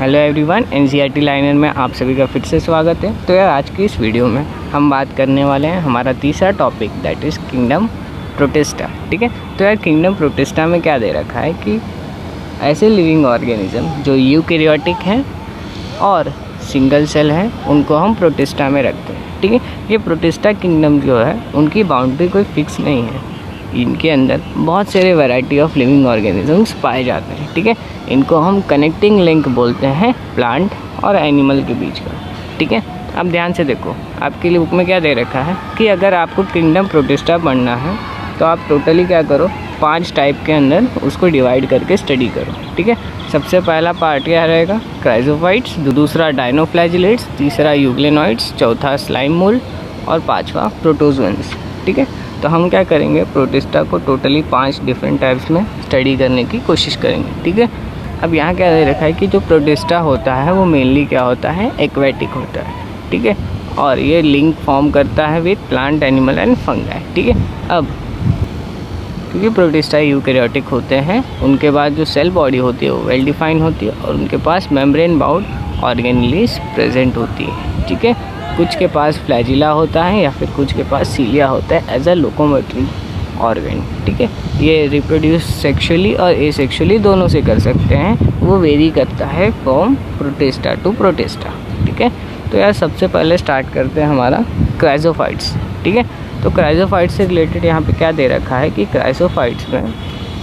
Hello everyone, NCERT liner में आप सभी का फिर से स्वागत है। तो यार आज की इस वीडियो में हम बात करने वाले हैं हमारा तीसरा topic, that is kingdom protista. ठीक है, तो यार किंगडम प्रोटिस्टा में क्या दे रखा है कि ऐसे लिविंग ऑर्गेनिज्म जो यूकैरियोटिक हैं और सिंगल सेल हैं उनको हम प्रोटिस्टा में रखते हैं। ठीक है, ये प्रोटिस्टा किंगडम जो है उनकी बाउंड्री कोई फिक्स नहीं है, इनके अंदर बहुत सारे वैरायटी ऑफ लिविंग ऑर्गेनिजम्स पाए जाते हैं। ठीक है, इनको हम कनेक्टिंग लिंक बोलते हैं प्लांट और एनिमल के बीच का। ठीक है, अब ध्यान से देखो, आपके लिए बुक में क्या दे रखा है कि अगर आपको किंगडम प्रोटिस्टा पढ़ना है तो आप टोटली क्या करो, 5 टाइप के अंदर उसको डिवाइड करके स्टडी करो। ठीक है, सबसे पहला पार्ट क्या रहेगा, क्राइजोफाइट्स, दूसरा डायनोफ्लैजिलेट्स, तीसरा यूग्लेनॉइड्स, चौथा स्लाइम मोल्ड और पाँचवा प्रोटोजोअन्स। ठीक है, तो हम क्या करेंगे, प्रोटिस्टा को टोटली 5 डिफरेंट टाइप्स में स्टडी करने की कोशिश करेंगे। ठीक है, अब यहाँ क्या दे रखा है कि जो प्रोटिस्टा होता है वो मेनली क्या होता है, एक्वेटिक होता है। ठीक है, और ये लिंक फॉर्म करता है with plant, animal and fungi. ठीक है, अब क्योंकि प्रोटिस्टा यूकैरियोटिक होते हैं, उनके बाद जो सेल बॉडी होती है वो वेल डिफाइन होती है और उनके पास मेम्ब्रेन बाउंड ऑर्गेनेलीज प्रेजेंट होती है। ठीक है, कुछ के पास फ्लैजिला होता है या फिर कुछ के पास सीलिया होता है एज अ लोकोमोटरी ऑर्गन। ठीक है, ये रिप्रोड्यूस सेक्सुअली और एसेक्सुअली दोनों से कर सकते हैं, वो वेरी करता है फ्रॉम प्रोटिस्टा टू प्रोटिस्टा। ठीक है, तो यार सबसे पहले स्टार्ट करते हैं हमारा क्राइजोफाइट्स। ठीक है, तो क्राइजोफाइट्स से रिलेटेड यहाँ पे क्या दे रखा है कि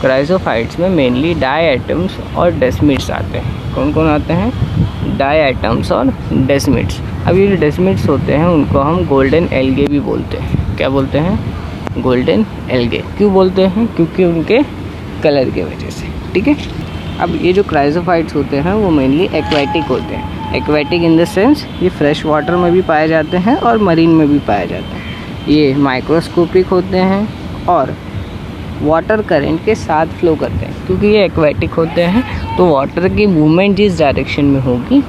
क्राइजोफाइट्स में मेनली डाई एटम्स और डेस्मिड्स आते हैं। कौन कौन आते हैं, डाई एटम्स और डेस्मिड्स। अब ये जो डेस्मिड्स होते हैं उनको हम गोल्डन एल्गे भी बोलते हैं। क्या बोलते हैं, गोल्डन एल्गे। क्यों बोलते हैं, क्योंकि उनके कलर के वजह से। ठीक है, अब ये जो क्राइजोफाइट्स होते हैं वो मेनली एक्वेटिक होते हैं। एक्वेटिक इन द सेंस ये फ्रेश वाटर में भी पाए जाते हैं और मरीन में भी पाए जाते हैं। ये माइक्रोस्कोपिक होते हैं और वाटर करंट के साथ फ्लो करते हैं। क्योंकि ये एक्वेटिक होते हैं तो वाटर की मूवमेंट जिस डायरेक्शन में होगी,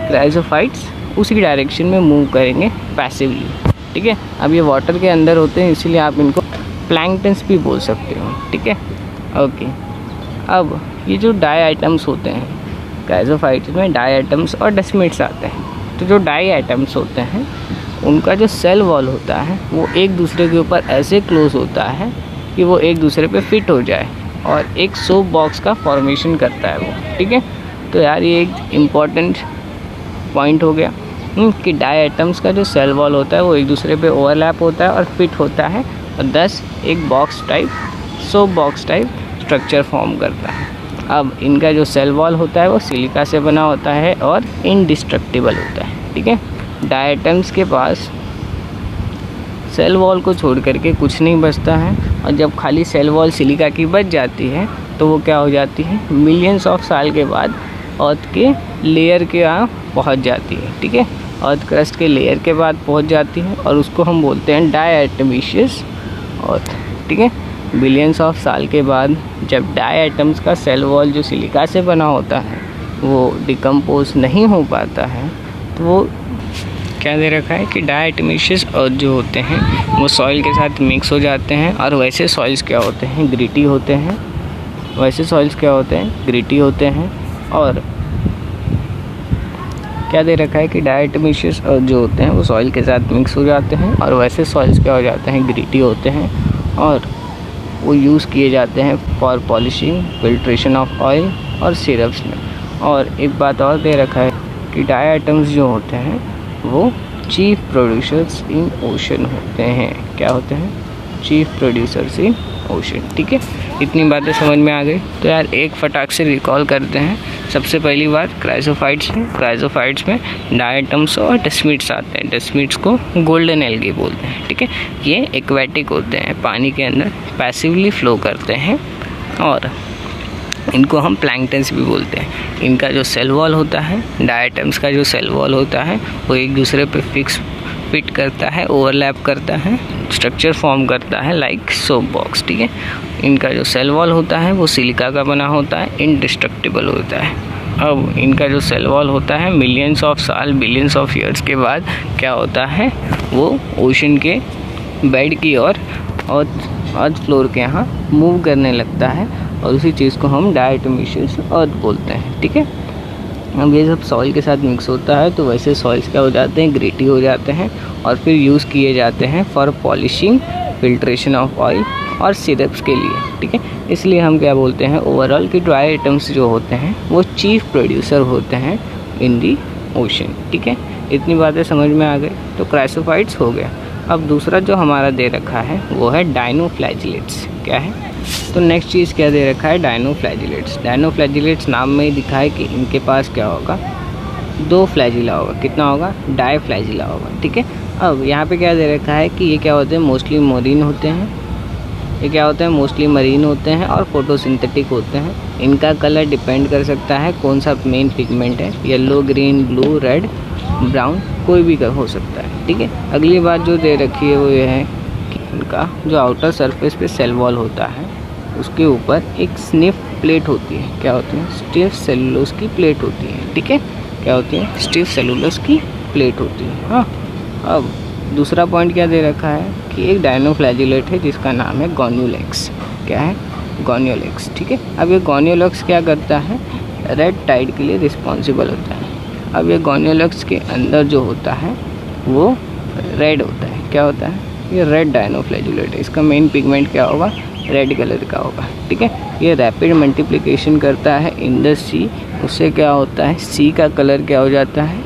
क्राइजोफाइट्स उसी डायरेक्शन में मूव करेंगे पैसिवली। ठीक है, अब ये वाटर के अंदर होते हैं इसीलिए आप इनको प्लैंक्टन्स भी बोल सकते हो। ठीक है, ओके। अब ये जो डाई आइटम्स होते हैं, क्राइजोफाइट्स में डाई आइटम्स और डेस्मिड्स आते हैं। तो जो डाई आइटम्स होते हैं उनका जो सेल वॉल होता है वो एक दूसरे के ऊपर ऐसे क्लोज होता है कि वो एक दूसरे पे फिट हो जाए और एक सोप बॉक्स का फॉर्मेशन करता है वो। ठीक है, तो यार ये एक इम्पॉर्टेंट पॉइंट हो गया कि डाई आइटम्स का जो सेल वॉल होता है वो एक दूसरे पे ओवरलैप होता है और फिट होता है और दस एक box type, soap box type structure form करता है। अब इनका जो सेल वॉल होता है वो सिलिका से बना होता है और इनडिस्ट्रक्टिबल होता है। ठीक है, डाई आइटम्स के पास सेल वॉल को छोड़ करके कुछ नहीं बचता है और जब खाली सेल वॉल सिलिका की बच जाती है तो वो क्या हो जाती है, मिलियंस ऑफ साल के बाद अर्थ के लेयर के यहाँ पहुँच जाती है। ठीक है, अर्थ क्रस्ट के लेयर के बाद पहुँच जाती है और उसको हम बोलते हैं डायटोमिशियस अर्थ। ठीक है, बिलियंस ऑफ साल के बाद जब डाई आइटम्स का सेल वॉल जो सिलिका से बना होता है वो डिकम्पोज नहीं हो पाता है तो वो क्या दे रखा है कि डायटोमिशियस अर्थ जो होते हैं वो सॉइल के साथ मिक्स हो जाते हैं और वैसे सॉइल्स क्या होते हैं, ग्रिटी होते हैं। वैसे सॉइल्स क्या होते हैं, ग्रिटी होते हैं। और क्या दे रखा है कि डायटोमिशियस अर्थ जो होते हैं वो सॉइल के साथ मिक्स हो जाते हैं और वैसे सॉइल्स क्या हो जाते हैं, ग्रिटी होते हैं और वो यूज़ किए जाते हैं for polishing, filtration of oil और सिरप्स में। और एक बात और दे रखा है कि डाई आइटम्स जो होते हैं वो चीफ प्रोड्यूसर्स इन ओशन होते हैं। क्या होते हैं, चीफ प्रोड्यूसर्स इन ओशन। ठीक है, इतनी बातें समझ में आ गई। तो यार एक फटाक से रिकॉल करते हैं। सबसे पहली बात क्राइजोफाइट्स में डाई आइटम्स और डेस्मिड्स आते हैं। डेस्मिड्स को गोल्डन एल्गे बोलते हैं। ठीक है, ये एक्वेटिक होते हैं, पानी के अंदर पैसिवली फ्लो करते हैं और इनको हम प्लैंक्टन्स भी बोलते हैं। इनका जो सेल वॉल होता है, डाई आइटम्स का जो सेल वॉल होता है वो एक दूसरे पे फिट करता है, ओवरलैप करता है, स्ट्रक्चर फॉर्म करता है लाइक सोप बॉक्स। ठीक है, इनका जो सेल वॉल होता है वो सिलिका का बना होता है, इनडिस्ट्रक्टिबल होता है। अब इनका जो सेल वॉल होता है मिलियंस ऑफ साल, बिलियंस ऑफ ईयर्स के बाद क्या होता है, वो ओशन के बेड की ओर और अर्थ फ्लोर के यहाँ मूव करने लगता है और उसी चीज़ को हम डायटोमिशियस अर्थ बोलते हैं। ठीक है, अब ये सब सॉइल के साथ मिक्स होता है तो वैसे सॉइल्स क्या हो जाते हैं, ग्रेटी हो जाते हैं और फिर यूज़ किए जाते हैं for polishing, filtration of oil और सिरप्स के लिए, ठीक है। इसलिए हम क्या बोलते हैं ओवरऑल कि ड्राई आइटम्स जो होते हैं वो चीफ प्रोड्यूसर होते हैं इन दी ओशन, ठीक है। इतनी बातें समझ में आ गई तो क्राइसोफाइट्स हो गया। अब दूसरा जो हमारा दे रखा है वो है डायनोफ्लैजिलेट्स। क्या है, तो नेक्स्ट चीज़ क्या दे रखा है, डायनोफ्लैजिलेट्स। डायनोफ्लैजिलेट्स नाम में ही दिखा है कि इनके पास क्या होगा, 2 फ्लैजिला होगा। कितना होगा, डायफ्लैजिला होगा, ठीक है। अब यहाँ पे क्या दे रखा है कि ये क्या होते हैं, मोस्टली मरीन होते हैं। ये क्या होते हैं, मोस्टली मरीन होते हैं और फोटोसिंथेटिक होते हैं। इनका कलर डिपेंड कर सकता है कौन सा मेन पिगमेंट है, yellow, green, blue, red, brown, कोई भी हो सकता है, ठीक है। अगली बात जो दे रखी है वो ये है कि इनका जो आउटर सरफेस पे सेल वॉल होता है उसके ऊपर एक स्निफ प्लेट होती है। क्या होती है, स्टिफ सेलुलोज की प्लेट होती है, ठीक है। क्या होती है, स्टिफ सेलुलोज की प्लेट होती है। हाँ, अब दूसरा पॉइंट क्या दे रखा है कि एक डायनोफ्लैजिलेट है जिसका नाम है गॉन्यूलेक्स। क्या है, गॉन्यूलेक्स, ठीक है। अब ये गॉन्यूलेक्स क्या करता है, रेड टाइड के लिए रिस्पॉन्सिबल होता है। अब ये गॉन्यूलेक्स के अंदर जो होता है वो रेड होता है। क्या होता है, ये रेड डायनोफ्लैजिलेट है। इसका मेन पिगमेंट क्या होगा, रेड कलर का होगा, ठीक है। ये रैपिड मल्टीप्लिकेशन करता है इन द सी। उससे क्या होता है, सी का कलर क्या हो जाता है,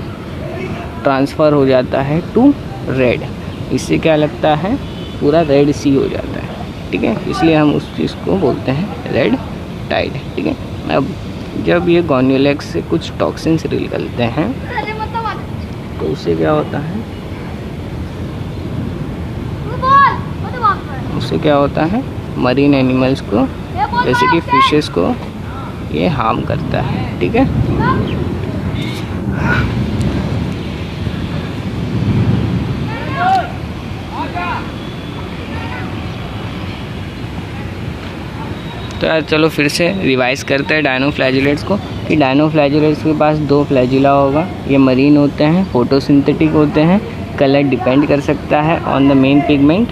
ट्रांसफ़र हो जाता है टू रेड। इससे क्या लगता है, पूरा रेड सी हो जाता है, ठीक है। इसलिए हम उस चीज़ को बोलते हैं रेड टाइड, ठीक है। अब जब ये गॉन्यूलेक्स से कुछ टॉक्सिन्स निकलते हैं तो उससे क्या होता है, उससे क्या होता है, मरीन एनिमल्स को जैसे कि फिशेस को ये हार्म करता है, ठीक है। तो यार चलो फिर से रिवाइज करते हैं डायनोफ्लैजिलेट्स को कि डायनोफ्लैजिलेट्स के पास 2 फ्लैजिला होगा। ये मरीन होते हैं, फोटोसिंथेटिक होते हैं, कलर डिपेंड कर सकता है ऑन द मेन पिगमेंट।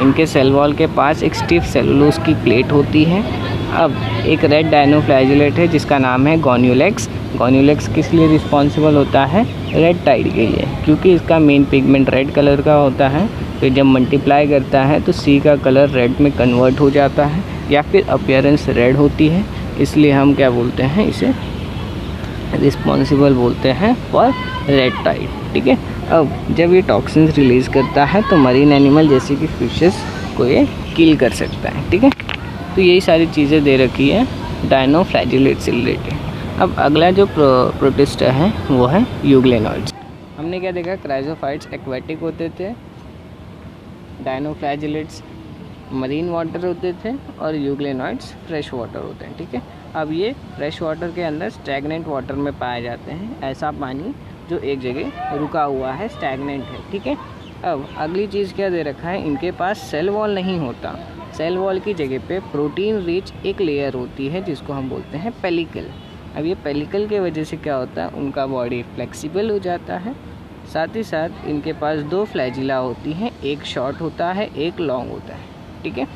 इनके सेल वॉल के पास एक स्टिफ सेलुलोज की प्लेट होती है। अब एक रेड डायनोफ्लैजिलेट है जिसका नाम है गॉन्यूलेक्स। गॉन्यूलेक्स किस लिए रिस्पॉन्सिबल होता है, रेड टाइड के लिए, क्योंकि इसका मेन पिगमेंट रेड कलर का होता है। फिर जब मल्टीप्लाई करता है तो सी का कलर रेड में कन्वर्ट हो जाता है या फिर अपीयरेंस रेड होती है। इसलिए हम क्या बोलते हैं, इसे रिस्पॉन्सिबल बोलते हैं फॉर रेड टाइड, ठीक है। अब जब ये टॉक्सिन्स रिलीज़ करता है तो मरीन एनिमल जैसे कि फिशेस को ये किल कर सकता है, ठीक है। तो यही सारी चीज़ें दे रखी है डायनोफ्लैजिलेट से रिलेटेड। अब अगला जो प्रोटिस्टा है वो है यूग्लेनॉइड्स। हमने क्या देखा, क्राइसोफाइट्स एक्वेटिक होते थे, डायनोफ्लैजिलेट्स मरीन वाटर होते थे और यूग्लेनॉइड्स फ्रेश वाटर होते हैं, ठीक है। अब ये फ्रेश वाटर के अंदर स्टैगनेंट वाटर में पाए जाते हैं, ऐसा पानी जो एक जगह रुका हुआ है, स्टैगनेंट है, ठीक है। अब अगली चीज़ क्या दे रखा है, इनके पास सेल वॉल नहीं होता। सेल वॉल की जगह पे प्रोटीन रिच एक लेयर होती है जिसको हम बोलते हैं पेलिकल। अब ये पेलिकल के वजह से क्या होता है, उनका बॉडी फ्लेक्सिबल हो जाता है। साथ ही साथ इनके पास 2 फ्लैजिला होती हैं, एक शॉर्ट होता है, एक लॉन्ग होता है, ठीक है।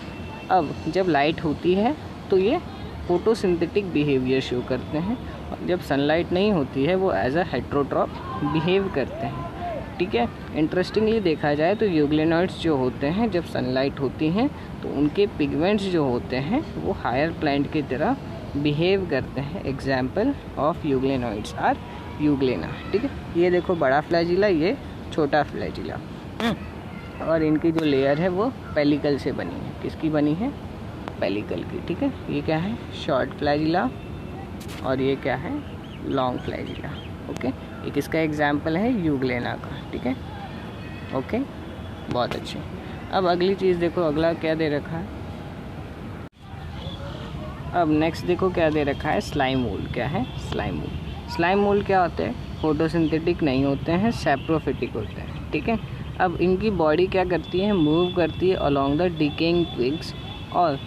अब जब लाइट होती है तो ये फोटोसिंथेटिक बिहेवियर शो करते हैं और जब सनलाइट नहीं होती है वो एज अ हेट्रोट्रॉप बिहेव करते हैं, ठीक है। इंटरेस्टिंगली देखा जाए तो यूग्लेनॉइड्स जो होते हैं जब सनलाइट होती हैं तो उनके पिगमेंट्स जो होते हैं वो हायर प्लांट की तरह बिहेव करते हैं। Example of euglenoids are euglena, ठीक है। ये देखो बड़ा फ्लैजिला, ये छोटा फ्लैजिला, और इनकी जो लेयर है वो पेलिकल से बनी है। किसकी बनी है, पेलिकल की, ठीक है। ये क्या है, शॉर्ट फ्लैजिला और ये क्या है, लॉन्ग फ्लैजिला, ओके। ये किसका एग्जाम्पल है, यूग्लेना का, ठीक है, ओके, बहुत अच्छे। अब अगली चीज़ देखो, अगला क्या दे रखा है। अब नेक्स्ट देखो क्या दे रखा है, स्लाइम मोल्ड। क्या है, स्लाइम मोल्ड। स्लाइम मोल्ड क्या होते हैं, फोटोसिंथेटिक नहीं होते हैं, सैप्रोफिटिक होते हैं, ठीक है। अब इनकी बॉडी क्या करती है, मूव करती है अलोंग द डिकेइंग ट्विग्स और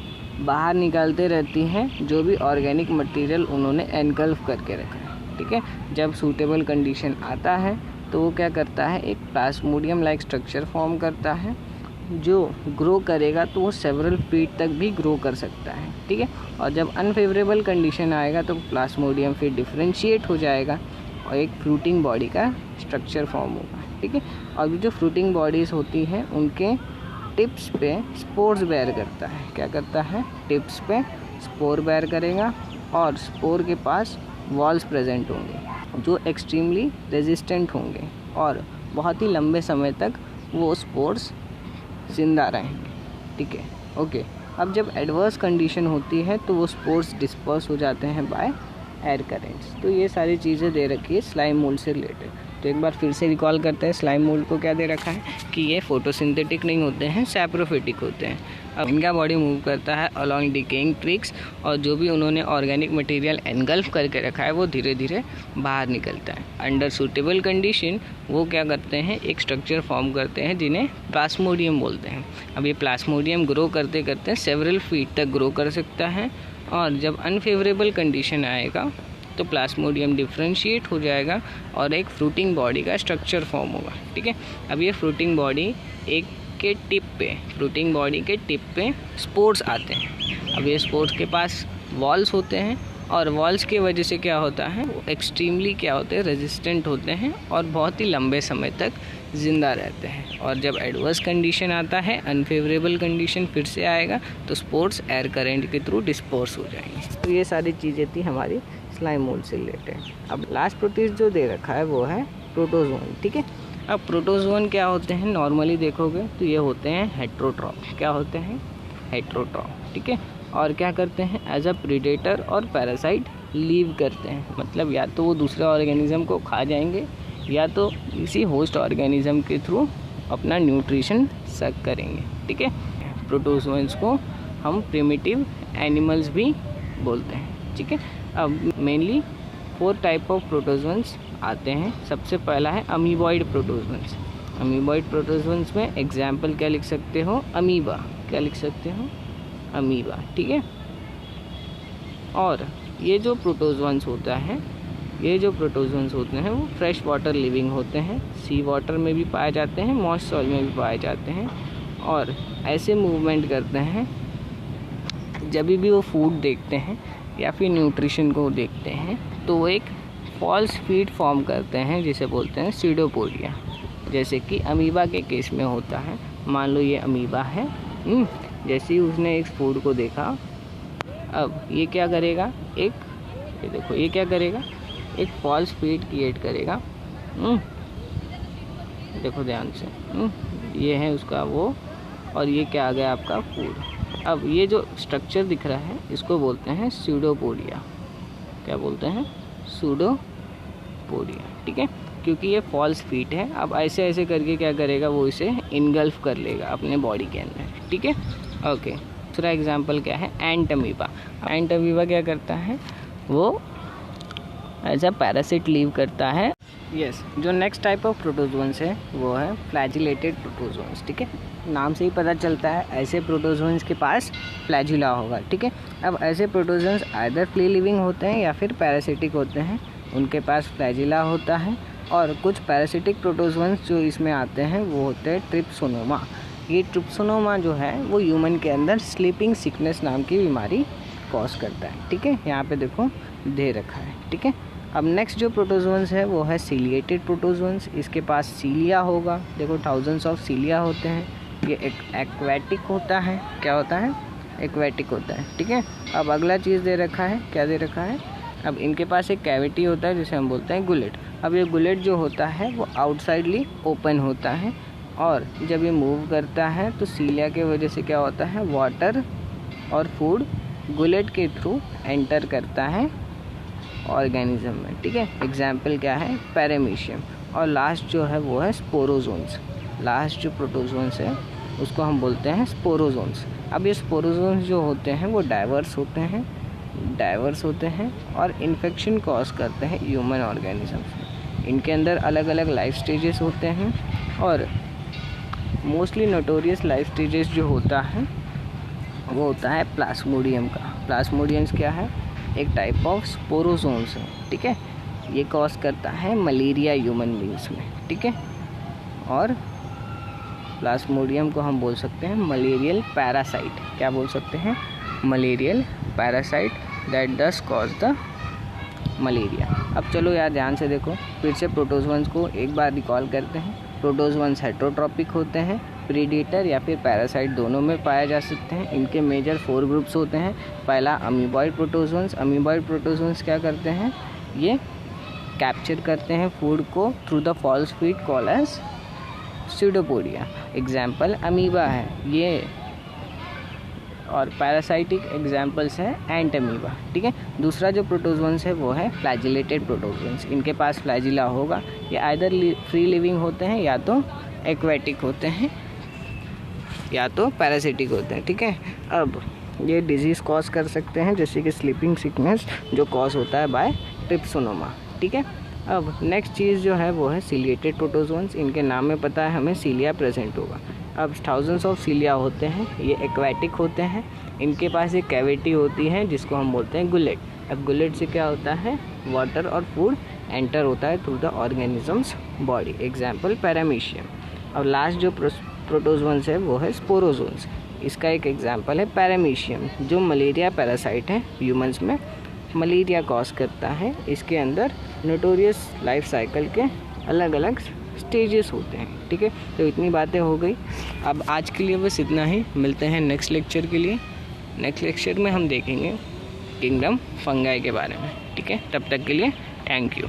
बाहर निकालते रहती हैं जो भी ऑर्गेनिक मटेरियल उन्होंने एनगल्फ करके रखा है, ठीक है। जब सूटेबल कंडीशन आता है तो वो क्या करता है, एक प्लाज्मोडियम लाइक स्ट्रक्चर फॉर्म करता है जो ग्रो करेगा तो वो सेवरल फीट तक भी ग्रो कर सकता है, ठीक है। और जब अनफेवरेबल कंडीशन आएगा तो प्लाज्मोडियम फिर डिफ्रेंशिएट हो जाएगा और एक फ्रूटिंग बॉडी का स्ट्रक्चर फॉर्म होगा, ठीक है। और जो फ्रूटिंग बॉडीज़ होती हैं उनके टिप्स पे स्पोर्स बेयर करता है। क्या करता है? टिप्स पे स्पोर बेयर करेगा और स्पोर के पास वॉल्स प्रेजेंट होंगे जो एक्सट्रीमली रेजिस्टेंट होंगे और बहुत ही लंबे समय तक वो स्पोर्स जिंदा रहेंगे, ठीक है। ओके, अब जब एडवर्स कंडीशन होती है तो वो स्पोर्स डिस्पर्स हो जाते हैं बाय एयर करेंट्स। तो ये सारी चीज़ें दे रखी है स्लाइम मोल्ड से रिलेटेड। तो एक बार फिर से रिकॉल करते हैं स्लाइम मोल्ड को क्या दे रखा है कि ये फोटोसिंथेटिक नहीं होते हैं, सैप्रोफिटिक होते हैं। अब इनका बॉडी मूव करता है अलॉन्ग डिकेइंग ट्विग्स और जो भी उन्होंने ऑर्गेनिक मटेरियल एनगल्फ करके रखा है वो धीरे धीरे बाहर निकलता है। अंडर सूटेबल कंडीशन वो क्या करते हैं, एक स्ट्रक्चर फॉर्म करते हैं जिन्हें प्लाज्मोडियम बोलते हैं। अब ये प्लाज्मोडियम ग्रो करते करते सेवरल फीट तक ग्रो कर सकता है और जब अनफेवरेबल कंडीशन आएगा तो प्लाज्मोडियम डिफ्रेंशिएट हो जाएगा और एक फ्रूटिंग बॉडी का स्ट्रक्चर फॉर्म होगा, ठीक है। अब ये फ्रूटिंग बॉडी फ्रूटिंग बॉडी के टिप पे स्पोर्स आते हैं। अब ये स्पोर्स के पास वॉल्स होते हैं और वॉल्स की वजह से क्या होता है, वो एक्सट्रीमली क्या होते हैं, रेजिस्टेंट होते हैं और बहुत ही लंबे समय तक ज़िंदा रहते हैं। और जब एडवर्स कंडीशन आता है, अनफेवरेबल कंडीशन फिर से आएगा तो स्पोर्स एयर करंट के थ्रू डिस्पर्स हो जाएंगे। तो ये सारी चीज़ें थी हमारी स्लाइम मोल्ड से रिलेटेड। अब लास्ट प्रोटिस्ट जो दे रखा है वो है प्रोटोजोन, ठीक है। अब प्रोटोजोन क्या होते हैं, नॉर्मली देखोगे तो ये होते हैं हेट्रोट्रॉफ। क्या होते हैं? हेट्रोट्रॉफ, ठीक है। और क्या करते हैं, एज अ प्रीडेटर और पैरासाइट लीव करते हैं। मतलब या तो वो दूसरे ऑर्गेनिज्म को खा जाएंगे या तो इसी होस्ट ऑर्गेनिज्म के थ्रू अपना न्यूट्रिशन सक करेंगे, ठीक है। प्रोटोजोन्स को हम प्रिमिटिव एनिमल्स भी बोलते हैं, ठीक है। अब मेनली 4 टाइप ऑफ प्रोटोजोन्स आते हैं। सबसे पहला है अमीबॉइड प्रोटोजोन्स। अमीबॉइड प्रोटोजोन्स में एग्जाम्पल क्या लिख सकते हो, अमीबा। क्या लिख सकते हो? अमीबा, ठीक है। और ये जो प्रोटोजोन्स होता है, ये जो प्रोटोजोन्स होते हैं वो फ्रेश वाटर लिविंग होते हैं, सी वाटर में भी पाए जाते हैं, मॉइस्ट सॉइल में भी पाए जाते हैं और ऐसे मूवमेंट करते हैं जब भी वो फूड देखते हैं या फिर न्यूट्रिशन को देखते हैं तो वो एक फॉल्स फीड फॉर्म करते हैं जिसे बोलते हैं सीडोपोडिया। जैसे कि अमीबा के केस में होता है, मान लो ये अमीबा है, जैसे ही उसने इस फूड को देखा, अब ये क्या करेगा, ये देखो ये क्या करेगा, एक फॉल्स फीड क्रिएट करेगा। देखो ध्यान से, ये है उसका वो और ये क्या आ गया आपका फूड। अब ये जो स्ट्रक्चर दिख रहा है इसको बोलते हैं सूडोपोडिया। क्या बोलते हैं? सूडोपोडिया, ठीक है, क्योंकि ये फॉल्स फीट है। अब ऐसे ऐसे करके क्या करेगा, वो इसे इनगल्फ कर लेगा अपने बॉडी के अंदर, ठीक है। ओके, दूसरा एग्जांपल क्या है, एंट अमीबा। एंट अमीबा क्या करता है, वो एज अ पैरासिट लीव करता है। यस, जो नेक्स्ट टाइप ऑफ प्रोटोजोन्स है वो है फ्लैजिलेटेड प्रोटोजोन्स, ठीक है। नाम से ही पता चलता है ऐसे प्रोटोजोन्स के पास फ्लैजिला होगा, ठीक है। अब ऐसे प्रोटोजोन्स आइदर फ्री लिविंग होते हैं या फिर पैरासिटिक होते हैं, उनके पास फ्लैजिला होता है। और कुछ पैरासिटिक प्रोटोजोन्स जो इसमें आते हैं वो होते हैं ट्रिप्सोनोमा। ये ट्रिप्सोनोमा जो है वो ह्यूमन के अंदर स्लीपिंग सिकनेस नाम की बीमारी कॉज करता है, ठीक है। यहाँ पे देखो दे रखा है, ठीक है। अब नेक्स्ट जो प्रोटोजोन्स है वो है सीलिएटेड प्रोटोजोन्स। इसके पास सीलिया होगा, देखो थाउजेंड्स ऑफ सीलिया होते हैं। ये एक एक्वेटिक होता है। क्या होता है? एक्वेटिक होता है, ठीक है। अब अगला चीज़ दे रखा है, क्या दे रखा है, अब इनके पास एक कैविटी होता है जिसे हम बोलते हैं गुलेट। अब ये गुलेट जो होता है वो आउटसाइडली ओपन होता है और जब ये मूव करता है तो सीलिया के वजह से क्या होता है, वाटर और फूड गुलेट के थ्रू एंटर करता है ऑर्गेनिज्म में, ठीक है। एग्जाम्पल क्या है, पैरामीशियम। और लास्ट जो है वो है स्पोरोजोन्स। लास्ट जो प्रोटोजोन्स है उसको हम बोलते हैं स्पोरोजोन्स। अब ये स्पोरोजोन्स जो होते हैं वो डाइवर्स होते हैं और इन्फेक्शन कॉज करते हैं ह्यूमन ऑर्गेनिजम्स में। इनके अंदर अलग अलग लाइफ स्टेजेस होते हैं और मोस्टली नोटोरियस लाइफ स्टेजेस जो होता है वो होता है प्लाज्मोडियम का। प्लाज्मोडियम्स क्या है, एक टाइप ऑफ स्पोरोजोन्स है, ठीक है। ये कॉज करता है मलेरिया ह्यूमन बींग्स में, ठीक है। और प्लाज्मोडियम को हम बोल सकते हैं मलेरियल पैरासाइट। क्या बोल सकते हैं? Malarial parasite that does cause the malaria. अब चलो यार ध्यान से देखो, फिर से प्रोटोजोअन्स को एक बार रिकॉल करते हैं। प्रोटोजोअन्स हेटेरोट्रॉपिक होते हैं, प्रीडेटर या फिर पैरासाइट दोनों में पाए जा सकते हैं। इनके मेजर 4 ग्रुप्स होते हैं। पहला अमीबॉइड प्रोटोजोअन्स। अमीबॉइड प्रोटोजोअन्स क्या करते हैं? ये कैप्चर करते हैं फूड को through the false feet called as pseudopodia. Example amoeba है ये, और पैरासाइटिक एग्जाम्पल्स है एंट अमीबा। ठीक है। दूसरा जो प्रोटोजोअन्स है वो है फ्लैजिलेटेड प्रोटोजोअन्स। इनके पास फ्लैजिला होगा। ये आइदर फ्री लिविंग होते हैं या तो एक्वेटिक होते हैं या तो पैरासिटिक होते हैं। ठीक है। अब ये डिजीज़ कॉज कर सकते हैं जैसे कि स्लीपिंग सिकनेस जो कॉज होता है बाय ट्रिप्सोनोमा। ठीक है। अब नेक्स्ट चीज़ जो है वो है सीलिएटेड प्रोटोजोअन्स। इनके नाम में पता है हमें सीलिया प्रेजेंट होगा। अब थाउजेंड्स ऑफ सीलिया होते हैं, ये एक्वेटिक होते हैं। इनके पास एक कैविटी होती है जिसको हम बोलते हैं गुलेट। अब गुलेट से क्या होता है? वाटर और फूड एंटर होता है through the organisms body. Example paramecium. अब लास्ट जो प्रोटोजोअन्स है वो है स्पोरोजोन्स। इसका एक एग्जाम्पल है पैरामीशियम जो मलेरिया पैरासाइट है, ह्यूमंस में मलेरिया कॉज करता है। इसके अंदर नोटोरियस लाइफ साइकिल के अलग अलग स्टेजेस होते हैं। ठीक है। तो इतनी बातें हो गई। अब आज के लिए बस इतना ही। मिलते हैं नेक्स्ट लेक्चर के लिए। नेक्स्ट लेक्चर में हम देखेंगे किंगडम फंगाई के बारे में। ठीक है। तब तक के लिए थैंक यू।